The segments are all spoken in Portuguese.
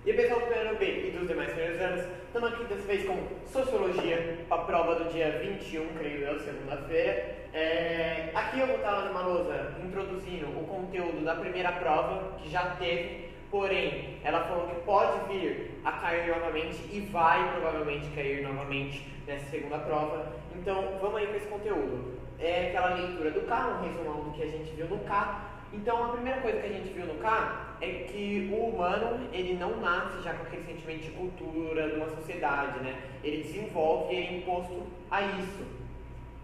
E aí pessoal do primeiro B e dos demais primeiros anos, estamos aqui dessa vez com Sociologia, para a prova do dia 21, creio eu, segunda-feira. Aqui eu vou estar numa lousa introduzindo o conteúdo da primeira prova, que já teve, porém, ela falou que pode vir a cair novamente e vai provavelmente cair novamente nessa segunda prova. Então, vamos aí com esse conteúdo. É aquela leitura do K, um resumão do que a gente viu no K. Então, a primeira coisa que a gente viu no K é que o humano, ele não nasce já com aquele sentimento de cultura de uma sociedade, né? Ele desenvolve e é imposto a isso.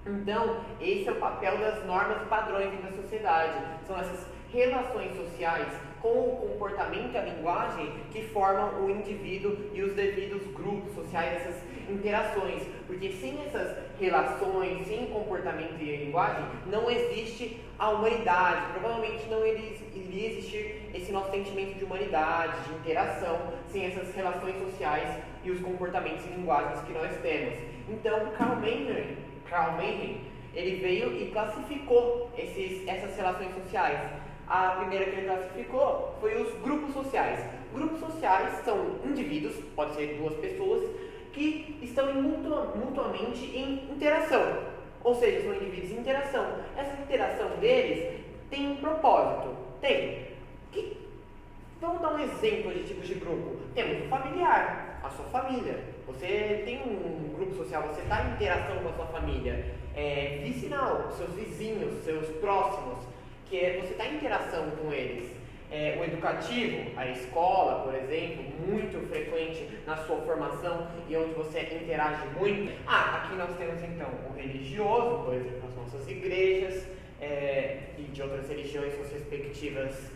Então, esse é o papel das normas e padrões da sociedade. São essas relações sociais com o comportamento e a linguagem que formam o indivíduo e os devidos grupos sociais, essas interações. Porque sem essas relações, sem comportamento e linguagem, não existe a humanidade. Provavelmente não iria existir esse nosso sentimento de humanidade, de interação, sem essas relações sociais e os comportamentos e linguagens que nós temos. Então, Karl Meinring, ele veio e classificou essas relações sociais. A primeira que ele classificou foi os grupos sociais. Grupos sociais são indivíduos, pode ser duas pessoas, que estão mutuamente em interação. Ou seja, são indivíduos em interação. Essa interação deles tem um propósito. Vamos dar um exemplo de tipos de grupo. Temos o familiar, a sua família. Você tem um grupo social, você está em interação com a sua família. Vicinal, seus vizinhos, seus próximos, que você está em interação com eles. O educativo, a escola, por exemplo, muito frequente na sua formação e onde você interage muito. Aqui nós temos então o religioso, por exemplo, as nossas igrejas e de outras religiões, suas respectivas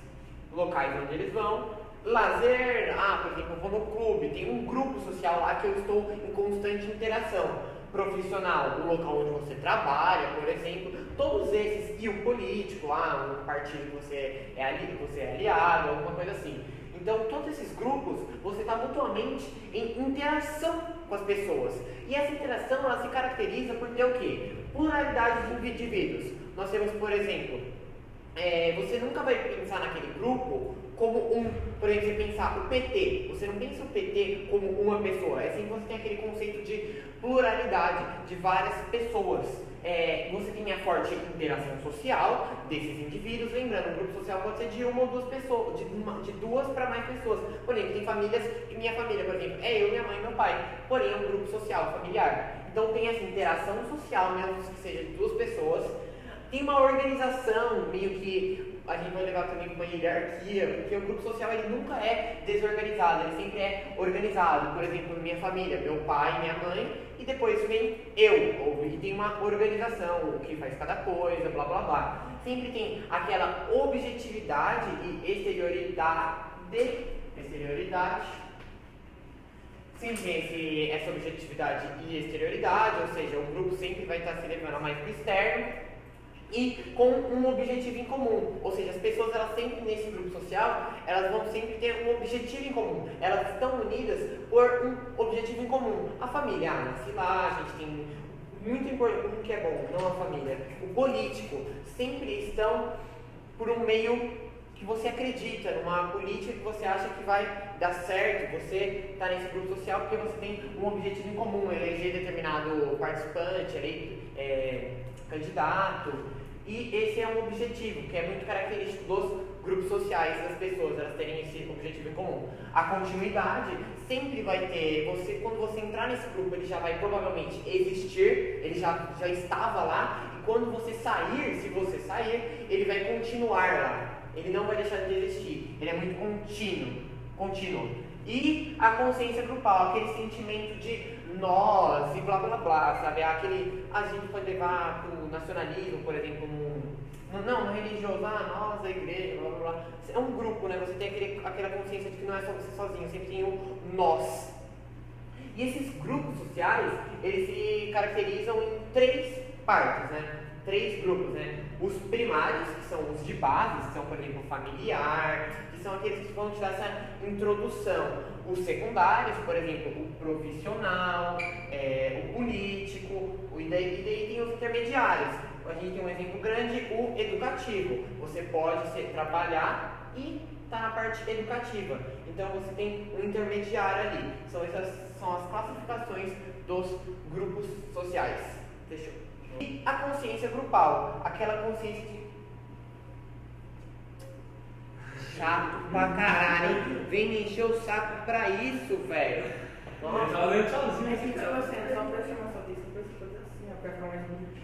locais onde eles vão. Lazer, por exemplo, eu vou no clube, tem um grupo social lá que eu estou em constante interação. Profissional, o local onde você trabalha, por exemplo, todos esses, e o político, um partido que você é aliado, alguma coisa assim. Então, todos esses grupos, você está mutuamente em interação com as pessoas. E essa interação, ela se caracteriza por ter o quê? Pluralidade de indivíduos. Nós temos, por exemplo, você nunca vai pensar naquele grupo como por exemplo, você pensar o PT, você não pensa o PT como uma pessoa, é sempre você tem aquele conceito de pluralidade, de várias pessoas. Você tem a forte interação social desses indivíduos, lembrando, um grupo social pode ser de uma ou duas pessoas, de duas para mais pessoas. Por exemplo, tem famílias, e minha família, por exemplo, é eu, minha mãe e meu pai, porém é um grupo social, familiar. Então tem essa interação social, mesmo que seja de duas pessoas. Tem uma organização, meio que a gente vai levar também para uma hierarquia, porque o grupo social ele nunca é desorganizado, ele sempre é organizado. Por exemplo, minha família, meu pai, minha mãe, e depois vem eu, e tem uma organização, o que faz cada coisa, blá blá blá. Sempre tem aquela objetividade e exterioridade. Sempre tem essa objetividade e exterioridade, ou seja, o grupo sempre vai estar se levando mais para o externo e com um objetivo em comum, ou seja, as pessoas elas sempre nesse grupo social, elas vão sempre ter um objetivo em comum, elas estão unidas por um objetivo em comum. A família, nasce lá, a gente tem muito importante, o que é bom, não a família. O político, sempre estão por um meio que você acredita, numa política que você acha que vai dar certo, você está nesse grupo social porque você tem um objetivo em comum, eleger determinado participante, candidato. E esse é um objetivo que é muito característico dos grupos sociais das pessoas, elas terem esse objetivo em comum. A continuidade sempre vai ter, quando você entrar nesse grupo, ele já vai provavelmente existir, ele já estava lá, e quando você sair, se você sair, ele vai continuar lá, ele não vai deixar de existir, ele é muito contínuo. E a consciência grupal, aquele sentimento de nós e blá blá blá, sabe? A gente pode levar para o nacionalismo, por exemplo, no religioso, nós, a igreja, blá blá blá. É um grupo, né? Você tem aquela consciência de que não é só você sozinho, sempre tem o nós. E esses grupos sociais, eles se caracterizam em três partes, né? Três grupos, né? Os primários, que são os de base, que são, por exemplo, familiar, que são aqueles que vão te dar essa introdução. Os secundários, por exemplo, o profissional, o político, e daí tem os intermediários. A gente tem um exemplo grande, o educativo. Você pode trabalhar e está na parte educativa. Então você tem um intermediário ali. Essas são as classificações dos grupos sociais. Fechou? E a consciência grupal, aquela consciência de chato pra caralho, vem me encher o saco pra isso, velho. Nossa, Falando sozinho, é que tipo assim, só pra chamar sua atenção pra essas coisas assim, ó, pra ficar mais bonito.